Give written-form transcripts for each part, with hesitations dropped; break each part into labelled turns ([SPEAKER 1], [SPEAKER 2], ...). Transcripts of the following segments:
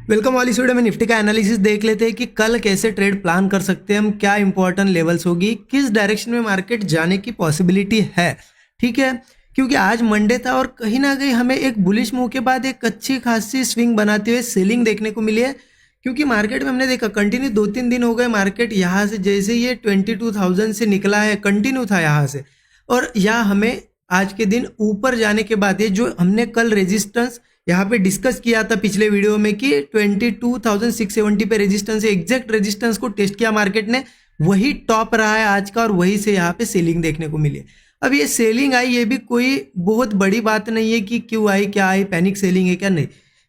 [SPEAKER 1] Welcome वाली video में Nifty का एनालिसिस देख लेते हैं कि कल कैसे ट्रेड प्लान कर सकते हैं हम, क्या इंपॉर्टेंट लेवल्स होगी, किस डायरेक्शन में मार्केट जाने की पॉसिबिलिटी है। ठीक है, क्योंकि आज मंडे था और कहीं ना कहीं हमें एक बुलिश मूव के बाद एक अच्छी खासी स्विंग बनाते हुए सेलिंग देखने को मिली है। क्योंकि मार्केट में हमने देखा कंटिन्यू 2-3 दिन हो गए, मार्केट यहाँ से जैसे ये 22,000 से निकला है, कंटिन्यू था यहाँ से, और यहाँ हमें आज के दिन ऊपर जाने के बाद ये जो हमने कल रेजिस्टेंस यहाँ पे डिस्कस किया था पिछले वीडियो में कि 22,670 पे रेजिस्टेंस है, एग्जैक्ट रेजिस्टेंस को टेस्ट किया मार्केट ने, वही टॉप रहा है आज का और वही से यहाँ पे सेलिंग देखने को मिली है। अब ये सेलिंग आई, ये भी कोई बहुत बड़ी बात नहीं है कि क्यों आई, क्या आई, पैनिक सेलिंग है क्या, नहीं।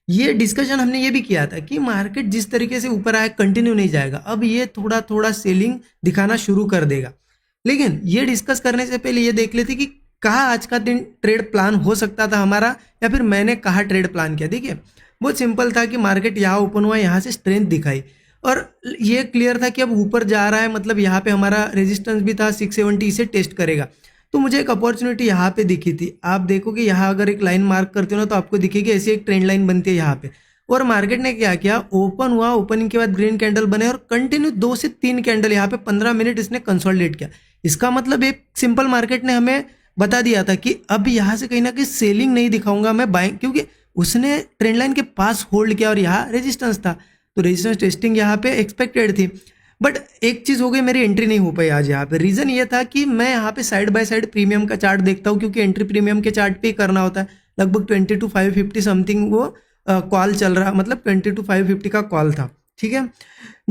[SPEAKER 1] ये डिस्कशन हमने ये भी किया था कि मार्केट जिस तरीके से ऊपर आया कंटिन्यू नहीं जाएगा, अब ये थोड़ा थोड़ा सेलिंग दिखाना शुरू कर देगा। लेकिन ये डिस्कस करने से पहले ये देख लेते कि कहाँ आज का दिन ट्रेड प्लान हो सकता था हमारा, या फिर मैंने कहाँ ट्रेड प्लान किया। देखिए बहुत सिंपल था कि मार्केट यहाँ ओपन हुआ, यहाँ से स्ट्रेंथ दिखाई और ये क्लियर था कि अब ऊपर जा रहा है, मतलब यहाँ पे हमारा रेजिस्टेंस भी था 670, इसे टेस्ट करेगा। तो मुझे एक अपॉर्चुनिटी यहाँ पे दिखी थी। आप देखोगे यहाँ अगर एक लाइन मार्क करते हो ना तो आपको दिखेगी ऐसी एक ट्रेंड लाइन बनती है यहाँ पे, और मार्केट ने क्या किया, ओपन हुआ, ओपनिंग के बाद ग्रीन कैंडल बने और कंटिन्यू 2 से 3 कैंडल यहाँ पे 15 मिनट इसने कंसोलिडेट किया। इसका मतलब एक सिंपल मार्केट ने हमें बता दिया था कि अब यहाँ से कहीं ना कहीं सेलिंग नहीं दिखाऊंगा मैं, बाइंग, क्योंकि उसने ट्रेंड लाइन के पास होल्ड किया और यहाँ रेजिस्टेंस था, तो रेजिस्टेंस टेस्टिंग यहाँ पे एक्सपेक्टेड थी। बट एक चीज़ हो गई, मेरी एंट्री नहीं हो पाई आज यहाँ पे। रीज़न ये था कि मैं यहाँ पे साइड बाय साइड प्रीमियम का चार्ट देखता हूँ, क्योंकि एंट्री प्रीमियम के चार्ट पे ही करना होता है। लगभग 22,550 समथिंग वो कॉल चल रहा, मतलब 22,550 का कॉल था। ठीक है,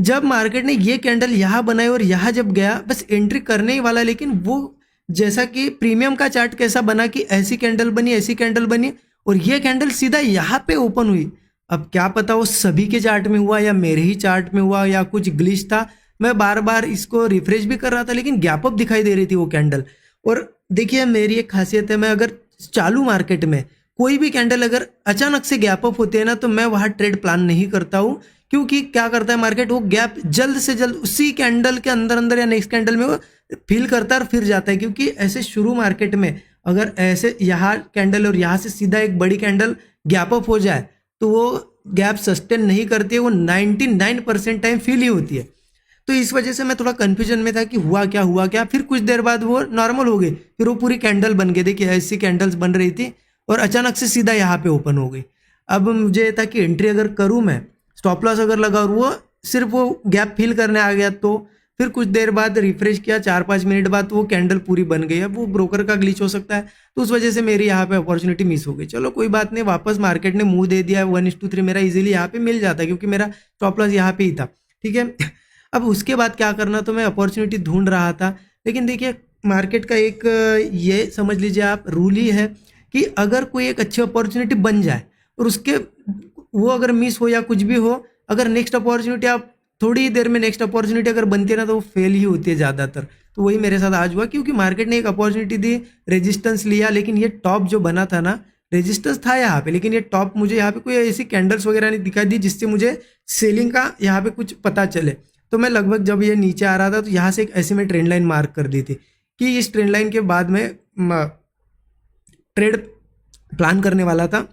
[SPEAKER 1] जब मार्केट ने ये कैंडल यहाँ बनाई और यहाँ जब गया, बस एंट्री करने ही वाला, लेकिन वो जैसा कि प्रीमियम का चार्ट कैसा बना कि ऐसी कैंडल बनी, ऐसी कैंडल बनी और ये कैंडल सीधा यहाँ पे ओपन हुई। अब क्या पता वो सभी के चार्ट में हुआ या मेरे ही चार्ट में हुआ या कुछ ग्लिच था। मैं बार बार इसको रिफ्रेश भी कर रहा था लेकिन गैप अप दिखाई दे रही थी वो कैंडल। और देखिए मेरी एक खासियत है, मैं अगर चालू मार्केट में कोई भी कैंडल अगर अचानक से गैप अप होते हैं ना तो मैं वहाँ ट्रेड प्लान नहीं करता हूँ, क्योंकि क्या करता है मार्केट, वो गैप जल्द से जल्द उसी कैंडल के अंदर अंदर या नेक्स्ट कैंडल में वो फील करता है और फिर जाता है। क्योंकि ऐसे शुरू मार्केट में अगर ऐसे यहाँ कैंडल और यहाँ से सीधा एक बड़ी कैंडल गैप अप हो जाए तो वो गैप सस्टेन नहीं करती है, वो 99% टाइम फील ही होती है। तो इस वजह से मैं थोड़ा कन्फ्यूजन में था कि हुआ क्या। फिर कुछ देर बाद वो नॉर्मल हो गई, फिर वो पूरी कैंडल बन गई। देखिए ऐसी कैंडल्स बन रही थी और अचानक से सीधा यहाँ पे ओपन हो गई। अब मुझे था कि एंट्री अगर करूँ मैं, स्टॉप लॉस अगर लगा और वो सिर्फ वो गैप फिल करने आ गया, तो फिर कुछ देर बाद रिफ्रेश किया, 4-5 मिनट बाद वो कैंडल पूरी बन गई। अब वो ब्रोकर का ग्लिच हो सकता है, तो उस वजह से मेरी यहाँ पे अपॉर्चुनिटी मिस हो गई। चलो कोई बात नहीं, वापस मार्केट ने मुंह दे दिया, 1:3 मेरा इजीली यहाँ पे मिल जाता क्योंकि मेरा स्टॉप लॉस यहाँ पे ही था। ठीक है, अब उसके बाद क्या करना, तो मैं अपॉर्चुनिटी ढूंढ रहा था। लेकिन देखिए मार्केट का एक ये समझ लीजिए आप रूल ही है कि अगर कोई एक अच्छी अपॉर्चुनिटी बन जाए और उसके वो अगर मिस हो या कुछ भी हो, अगर नेक्स्ट अपॉर्चुनिटी आप थोड़ी ही देर में नेक्स्ट अपॉर्चुनिटी अगर बनती है ना तो वो फेल ही होती है ज़्यादातर। तो वही मेरे साथ आज हुआ, क्योंकि मार्केट ने एक अपॉर्चुनिटी दी, रेजिस्टेंस लिया, लेकिन ये टॉप जो बना था ना, रेजिस्टेंस था यहाँ पे, लेकिन ये टॉप मुझे यहाँ पे कोई ऐसी कैंडल्स वगैरह नहीं दिखाई दी जिससे मुझे सेलिंग का यहाँ पे कुछ पता चले। तो मैं लगभग जब ये नीचे आ रहा था तो यहाँ से एक ऐसी मैं ट्रेंड लाइन मार्क कर दी थी कि इस ट्रेंड लाइन के बाद में ट्रेड प्लान करने वाला था।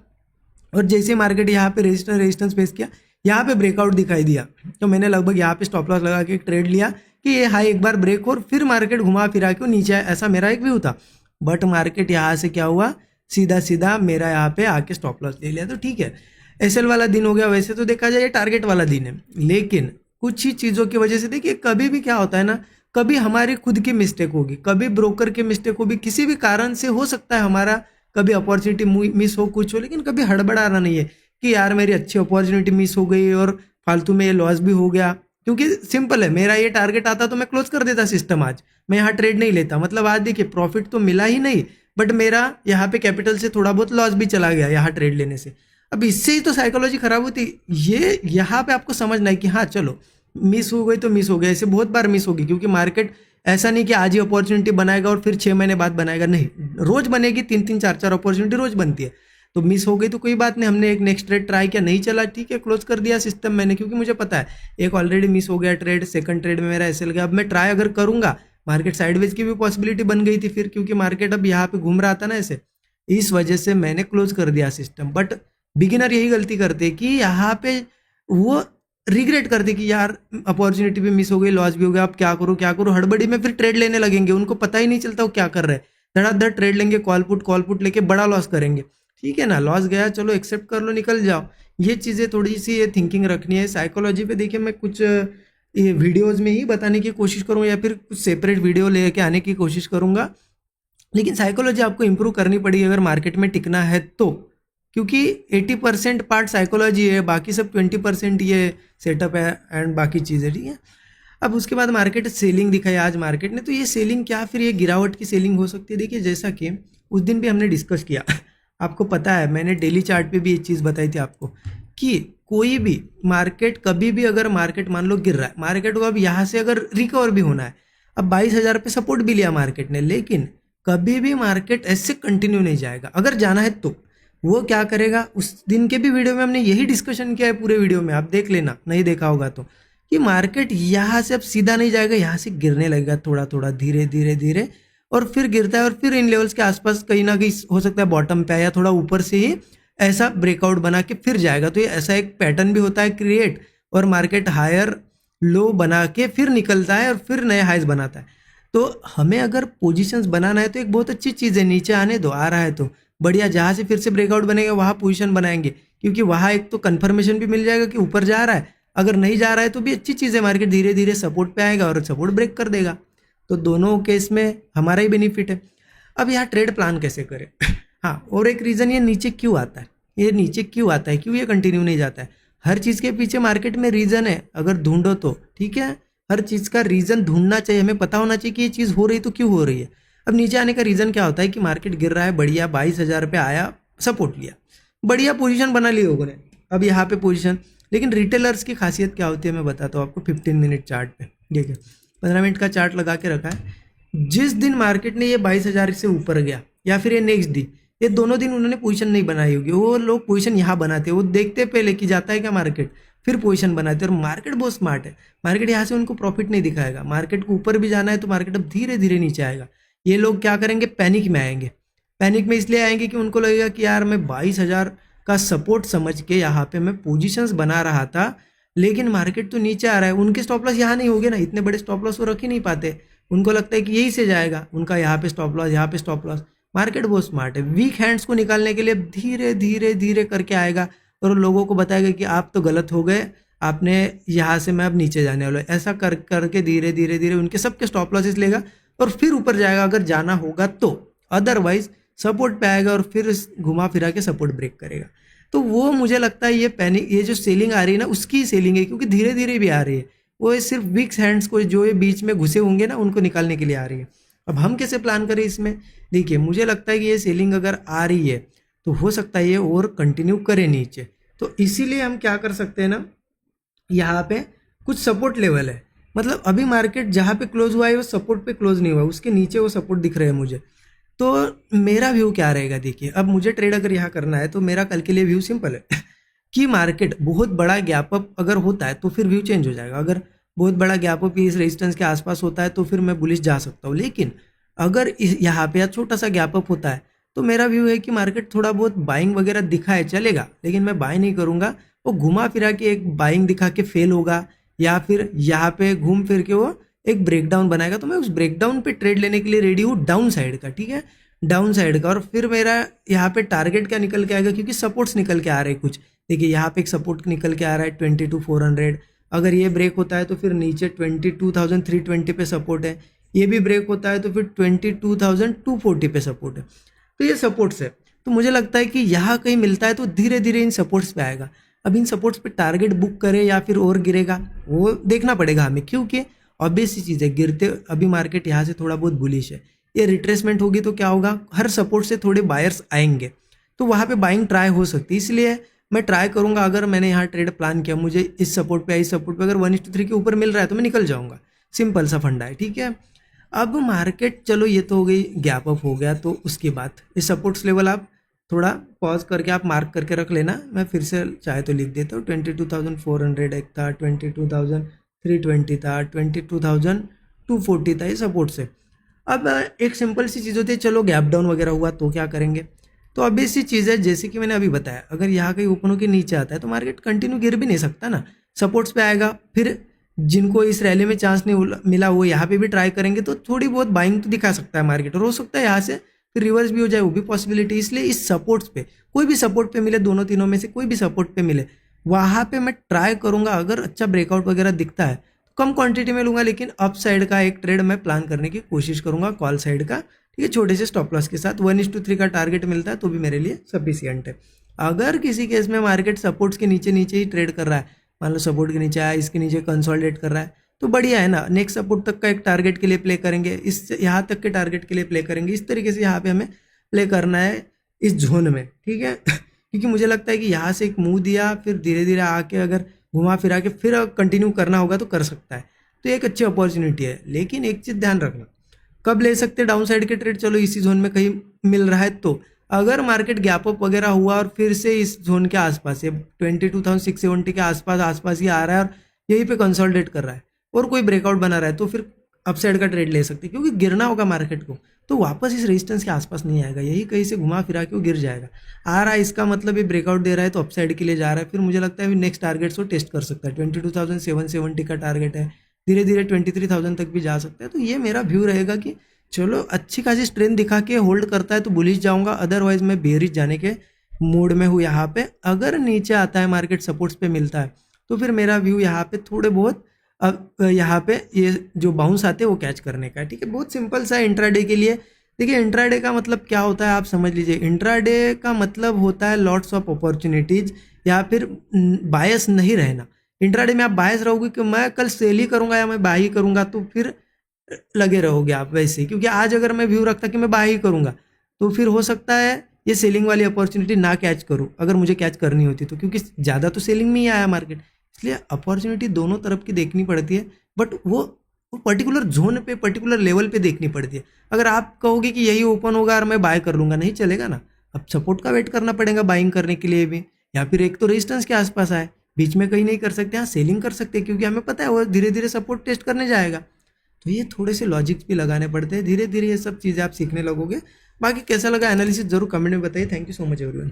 [SPEAKER 1] और जैसे मार्केट यहाँ पे रेजिस्टेंस फेस किया, यहाँ पे ब्रेकआउट दिखाई दिया, तो मैंने लगभग यहाँ पे स्टॉप लॉस लगा के एक ट्रेड लिया कि ये हाई एक बार ब्रेक हो और फिर मार्केट घुमा फिरा के नीचे आए, ऐसा मेरा एक व्यू था। बट मार्केट यहाँ से क्या हुआ, सीधा सीधा मेरा यहाँ पे आके स्टॉप लॉस ले लिया। तो ठीक है, एसएल वाला दिन हो गया। वैसे तो देखा जाए ये टारगेट वाला दिन है, लेकिन कुछ ही चीज़ों की वजह से देखिए कभी भी क्या होता है ना, कभी हमारी खुद की मिस्टेक होगी, कभी ब्रोकर की मिस्टेक होगी, किसी भी कारण से हो सकता है हमारा कभी अपॉर्चुनिटी मिस हो, कुछ हो, लेकिन कभी हड़बड़ाना नहीं है कि यार मेरी अच्छी अपॉर्चुनिटी मिस हो गई और फालतू में ये लॉस भी हो गया। क्योंकि सिंपल है, मेरा ये टारगेट आता तो मैं क्लोज कर देता सिस्टम, आज मैं यहाँ ट्रेड नहीं लेता। मतलब आज देखिए प्रॉफिट तो मिला ही नहीं, बट मेरा यहाँ पे कैपिटल से थोड़ा बहुत लॉस भी चला गया यहाँ ट्रेड लेने से। अब इससे ही तो साइकोलॉजी खराब होती। ये यहाँ पे आपको समझना है कि हाँ चलो मिस हो गई तो मिस हो गई, ऐसे बहुत बार मिस होगी, क्योंकि मार्केट ऐसा नहीं कि आज ही अपॉर्चुनिटी बनाएगा और फिर 6 महीने बाद बनाएगा, नहीं, रोज बनेगी, 3-3 4-4 अपॉर्चुनिटी रोज बनती है। तो मिस हो गई तो कोई बात नहीं, हमने एक नेक्स्ट ट्रेड ट्राई किया, नहीं चला, ठीक है, क्लोज कर दिया सिस्टम मैंने, क्योंकि मुझे पता है एक ऑलरेडी मिस हो गया ट्रेड, सेकंड ट्रेड में मेरा एसएल गया। अब मैं ट्राई अगर करूंगा, मार्केट साइडवेज की भी पॉसिबिलिटी बन गई थी फिर, क्योंकि मार्केट अब यहाँ पे घूम रहा था ना ऐसे, इस वजह से मैंने क्लोज कर दिया सिस्टम। बट बिगिनर यही गलती करते हैं कि यहाँ पे वो रिग्रेट करते कि यार अपॉर्चुनिटी भी मिस हो गई, लॉस भी हो गया, अब क्या करूँ, हड़बड़ी में फिर ट्रेड लेने लगेंगे, उनको पता ही नहीं चलता वो क्या कर रहे हैं, धड़ाधड़ ट्रेड लेंगे, कॉल पुट लेके बड़ा लॉस करेंगे। ठीक है ना, लॉस गया, चलो एक्सेप्ट कर लो, निकल जाओ। ये चीज़ें थोड़ी सी ये थिंकिंग रखनी है। साइकोलॉजी पे देखिए मैं कुछ ये वीडियोज़ में ही बताने की कोशिश करूँगा या फिर कुछ सेपरेट वीडियो लेके आने की कोशिश करूँगा, लेकिन साइकोलॉजी आपको इम्प्रूव करनी पड़ेगी अगर मार्केट में टिकना है तो, क्योंकि 80% पार्ट साइकोलॉजी है, बाकी सब 20% ये सेटअप है एंड बाकी चीज़ें। ठीक है, अब उसके बाद मार्केट सेलिंग दिखाई आज मार्केट ने, तो ये सेलिंग क्या फिर ये गिरावट की सेलिंग हो सकती है? देखिए जैसा कि उस दिन भी हमने डिस्कस किया आपको पता है, मैंने डेली चार्ट पे भी ये चीज़ बताई थी आपको कि कोई भी मार्केट कभी भी अगर मार्केट मान लो गिर रहा है, मार्केट को अब यहाँ से अगर रिकवर भी होना है, अब 22,000 पे सपोर्ट भी लिया मार्केट ने, लेकिन कभी भी मार्केट ऐसे कंटिन्यू नहीं जाएगा। अगर जाना है तो वो क्या करेगा, उस दिन के भी वीडियो में हमने यही डिस्कशन किया है, पूरे वीडियो में आप देख लेना, नहीं देखा होगा तो, कि मार्केट यहाँ से अब सीधा नहीं जाएगा, यहाँ से गिरने लगेगा थोड़ा थोड़ा धीरे धीरे धीरे, और फिर गिरता है और फिर इन लेवल्स के आसपास कहीं ना कहीं हो सकता है बॉटम पे या थोड़ा ऊपर से ही ऐसा ब्रेकआउट बना के फिर जाएगा। तो ये ऐसा एक पैटर्न भी होता है क्रिएट, और मार्केट हायर लो बना के फिर निकलता है और फिर नए हाइज बनाता है। तो हमें अगर पोजीशंस बनाना है तो एक बहुत अच्छी चीज़ है, नीचे आने दो, आ रहा है तो बढ़िया, जहाँ से फिर से ब्रेकआउट बनेगा वहाँ पोजीशन बनाएंगे, क्योंकि वहाँ एक तो कंफर्मेशन भी मिल जाएगा कि ऊपर जा रहा है, अगर नहीं जा रहा है तो भी अच्छी चीज़ है, मार्केट धीरे धीरे सपोर्ट पे आएगा और सपोर्ट ब्रेक कर देगा, तो दोनों केस में हमारा ही बेनिफिट है। अब यहाँ ट्रेड प्लान कैसे करें हाँ, और एक रीज़न ये नीचे क्यों आता है, ये नीचे क्यों आता है, क्यों ये कंटिन्यू नहीं जाता है? हर चीज़ के पीछे मार्केट में रीज़न है, अगर ढूंढो तो ठीक है, हर चीज़ का रीज़न ढूंढना चाहिए, हमें पता होना चाहिए कि ये चीज़ हो रही तो क्यों हो रही है। अब नीचे आने का रीज़न क्या होता है कि मार्केट गिर रहा है, बढ़िया 22,000 पे आया, सपोर्ट लिया, बढ़िया पोजीशन बना ली लोगों ने, अब यहाँ पे पोजीशन। लेकिन रिटेलर्स की खासियत क्या होती है मैं बताता हूँ आपको 15 मिनट चार्ट पे। ठीक है, 15 मिनट का चार्ट लगा के रखा है, जिस दिन मार्केट ने ये 22,000 से ऊपर गया या फिर ये नेक्स्ट दिन, ये दोनों दिन उन्होंने पोजीशन नहीं बनाई होगी, वो लोग पोजीशन यहाँ बनाते हैं, वो देखते पहले कि जाता है क्या मार्केट, फिर पोजीशन बनाते हैं। और मार्केट बहुत स्मार्ट है, मार्केट यहाँ से उनको प्रॉफिट नहीं दिखाएगा, मार्केट को ऊपर भी जाना है तो मार्केट अब धीरे धीरे नीचे आएगा। ये लोग क्या करेंगे, पैनिक में आएंगे, पैनिक में इसलिए आएंगे कि उनको लगेगा कि यार मैं 22,000 का सपोर्ट समझ के यहाँ पे मैं पोजीशंस बना रहा था, लेकिन मार्केट तो नीचे आ रहा है, उनके स्टॉप लॉस यहाँ नहीं होंगे ना, इतने बड़े स्टॉप लॉस वो रख ही नहीं पाते, उनको लगता है कि यही से जाएगा, उनका यहाँ पे स्टॉप लॉस, यहाँ पे स्टॉप लॉस। मार्केट बहुत स्मार्ट है, वीक हैंड्स को निकालने के लिए धीरे धीरे धीरे करके आएगा और लोगों को बताएगा कि आप तो गलत हो गए, आपने यहाँ से मैं अब नीचे जाने वाला हूँ, ऐसा कर करके धीरे धीरे धीरे उनके सबके स्टॉप लॉसेस लेगा और फिर ऊपर जाएगा अगर जाना होगा तो, अदरवाइज सपोर्ट पे आएगा और फिर घुमा फिरा के सपोर्ट ब्रेक करेगा। तो वो मुझे लगता है ये पैनिक, ये जो सेलिंग आ रही है ना उसकी सेलिंग है, क्योंकि धीरे धीरे भी आ रही है, वो सिर्फ वीक हैंड्स को जो ये बीच में घुसे होंगे ना उनको निकालने के लिए आ रही है। अब हम कैसे प्लान करें इसमें, देखिए मुझे लगता है कि ये सेलिंग अगर आ रही है तो हो सकता है ये और कंटिन्यू करे नीचे, तो इसीलिए हम क्या कर सकते हैं ना, यहाँ पे कुछ सपोर्ट लेवल है, मतलब अभी मार्केट जहाँ पे क्लोज हुआ है वो सपोर्ट पे क्लोज नहीं हुआ, उसके नीचे वो सपोर्ट दिख रहे हैं मुझे। तो मेरा व्यू क्या रहेगा, देखिए अब मुझे ट्रेड अगर यहाँ करना है तो मेरा कल के लिए व्यू सिंपल है कि मार्केट बहुत बड़ा गैप अप अगर होता है तो फिर व्यू चेंज हो जाएगा, अगर बहुत बड़ा गैप अप इस रेजिस्टेंस के आसपास होता है तो फिर मैं बुलिश जा सकता हूँ, लेकिन अगर यहाँ पे छोटा सा गैप अप होता है तो मेरा व्यू है कि मार्केट थोड़ा बहुत बाइंग वगैरह दिखाए चलेगा, लेकिन मैं बाय नहीं करूँगा, वो घुमा फिरा के एक बाइंग दिखा के फेल होगा या फिर यहाँ पे घूम फिर के वो एक ब्रेकडाउन बनाएगा, तो मैं उस ब्रेकडाउन पे ट्रेड लेने के लिए रेडी हूँ डाउन साइड का, ठीक है, डाउन साइड का। और फिर मेरा यहाँ पे टारगेट क्या निकल के आएगा, क्योंकि सपोर्ट्स निकल के आ रहे हैं कुछ, देखिए यहाँ पे एक सपोर्ट निकल के आ रहा है 22,400, अगर ये ब्रेक होता है तो फिर नीचे 22,320 पे सपोर्ट है, ये भी ब्रेक होता है तो फिर 22,240 पे सपोर्ट है, तो ये सपोर्ट्स है। तो मुझे लगता है कि यहाँ कहीं मिलता है तो धीरे धीरे इन सपोर्ट्स पे आएगा। अब इन सपोर्ट्स पे टारगेट बुक करे या फिर और गिरेगा वो देखना पड़ेगा हमें, क्योंकि ऑब्वियस सी चीज़ है, गिरते अभी मार्केट यहाँ से थोड़ा बहुत बुलिश है, ये रिट्रेसमेंट होगी तो क्या होगा, हर सपोर्ट से थोड़े बायर्स आएंगे तो वहाँ पे बाइंग ट्राई हो सकती है, इसलिए मैं ट्राई करूँगा। अगर मैंने यहाँ ट्रेड प्लान किया, मुझे इस सपोर्ट पे इस सपोर्ट पे अगर 1:3 के ऊपर मिल रहा है तो मैं निकल जाऊँगा, सिंपल सा फंडा है, ठीक है। अब मार्केट चलो ये तो हो गई, गैप अप हो गया, तो उसके बाद इस सपोर्ट्स लेवल आप थोड़ा पॉज करके आप मार्क करके रख लेना, मैं फिर से चाहे तो लिख देता हूँ, 22,400 एक था, 22,320 था, 22,240 था, ये सपोर्ट से। अब एक सिंपल सी चीज़ होती है, चलो गैप डाउन वगैरह हुआ तो क्या करेंगे, तो obvious सी चीज़ है, जैसे कि मैंने अभी बताया, अगर यहाँ कहीं ओपन होकर नीचे आता है तो मार्केट कंटिन्यू गिर भी नहीं सकता ना, सपोर्ट्स पे आएगा। फिर जिनको इस रैली में चांस नहीं मिला वो यहाँ पे भी ट्राई करेंगे, तो थोड़ी बहुत बाइंग तो दिखा सकता है मार्केट, और हो सकता है यहाँ से फिर रिवर्स भी हो जाए, वो भी पॉसिबिलिटी। इसलिए इस सपोर्ट्स पे, कोई भी सपोर्ट पे मिले, दोनों तीनों में से कोई भी सपोर्ट पे मिले, वहाँ पे मैं ट्राई करूंगा। अगर अच्छा ब्रेकआउट वगैरह दिखता है तो कम क्वांटिटी में लूंगा, लेकिन अप साइड का एक ट्रेड मैं प्लान करने की कोशिश करूंगा, कॉल साइड का, ठीक है, छोटे से स्टॉप लॉस के साथ। 1:3 का टारगेट मिलता है तो भी मेरे लिए सफिशियंट है। अगर किसी केस में मार्केट सपोर्ट्स के नीचे नीचे ही ट्रेड कर रहा है, मान लो सपोर्ट के नीचे आया, इसके नीचे कंसोलिडेट कर रहा है, तो बढ़िया है ना, नेक्स्ट सपोर्ट तक का एक टारगेट के लिए प्ले करेंगे, इस यहाँ तक के टारगेट के लिए प्ले करेंगे। इस तरीके से यहाँ पे हमें प्ले करना है इस जोन में, ठीक है। क्योंकि मुझे लगता है कि यहाँ से एक मुंह दिया, फिर धीरे धीरे आके अगर घुमा फिरा के फिर कंटिन्यू करना होगा तो कर सकता है, तो एक अच्छी अपॉर्चुनिटी है। लेकिन एक चीज़ ध्यान रखना, कब ले सकते हैं डाउन साइड के ट्रेड, चलो इसी जोन में कहीं मिल रहा है तो। अगर मार्केट गैप अप वगैरह हुआ और फिर से इस जोन के आसपास, ये 22,670 के आसपास ही आ रहा है और यहीं पे कंसोलिडेट कर रहा है और कोई ब्रेकआउट बना रहा है, तो फिर अपसाइड का ट्रेड ले सकते हैं, क्योंकि गिरना होगा मार्केट को, तो वापस इस रेजिस्टेंस के आसपास नहीं आएगा, यही कहीं से घुमा फिरा के वो गिर जाएगा। आ रहा है इसका मतलब ये ब्रेकआउट दे रहा है तो अपसाइड के लिए जा रहा है, फिर मुझे लगता है नेक्स्ट टारगेट्स को टेस्ट कर सकता है। 22,770 का टारगेट है, धीरे धीरे 23,000 तक भी जा सकता है। तो ये मेरा व्यू रहेगा कि चलो अच्छी खासी स्ट्रेंथ दिखा के होल्ड करता है तो बुलिश जाऊंगा, अदरवाइज मैं बेरिश जाने के मूड में हूँ यहाँ पे। अगर नीचे आता है मार्केट सपोर्ट्स पे मिलता है तो फिर मेरा व्यू यहाँ पे थोड़े बहुत अब यहाँ पे ये जो बाउंस आते हैं वो कैच करने का है, ठीक है। बहुत सिंपल सा इंट्राडे के लिए। देखिए इंट्राडे का मतलब क्या होता है आप समझ लीजिए। इंट्राडे का मतलब होता है लॉट्स ऑफ अपॉर्चुनिटीज, या फिर बायस नहीं रहना। इंट्राडे में आप बायस रहोगे कि मैं कल सेल ही करूंगा या मैं बाई ही करूंगा, तो फिर लगे रहोगे आप वैसे ही। क्योंकि आज अगर मैं व्यू रखता कि मैं बाई ही करूंगा तो फिर हो सकता है ये सेलिंग वाली अपॉर्चुनिटी ना कैच करूँ, अगर मुझे कैच करनी होती तो, क्योंकि ज़्यादा तो सेलिंग में ही आया मार्केट। इसलिए अपॉर्चुनिटी दोनों तरफ की देखनी पड़ती है, बट वो पर्टिकुलर जोन पे, पर्टिकुलर लेवल पे देखनी पड़ती है। अगर आप कहोगे कि यही ओपन होगा और मैं बाय कर लूंगा, नहीं चलेगा ना। अब सपोर्ट का वेट करना पड़ेगा बाइंग करने के लिए भी, या फिर एक तो रेजिस्टेंस के आसपास आए, बीच में कहीं नहीं कर सकते, हाँ सेलिंग कर सकते हैं, क्योंकि हमें पता है वो धीरे धीरे सपोर्ट टेस्ट करने जाएगा। तो ये थोड़े से लॉजिक्स भी लगाने पड़ते हैं, धीरे धीरे ये सब चीज़ें आप सीखने लगोगे। बाकी कैसा लगा एनालिसिस जरूर कमेंट में बताइए। Thank you so much everyone.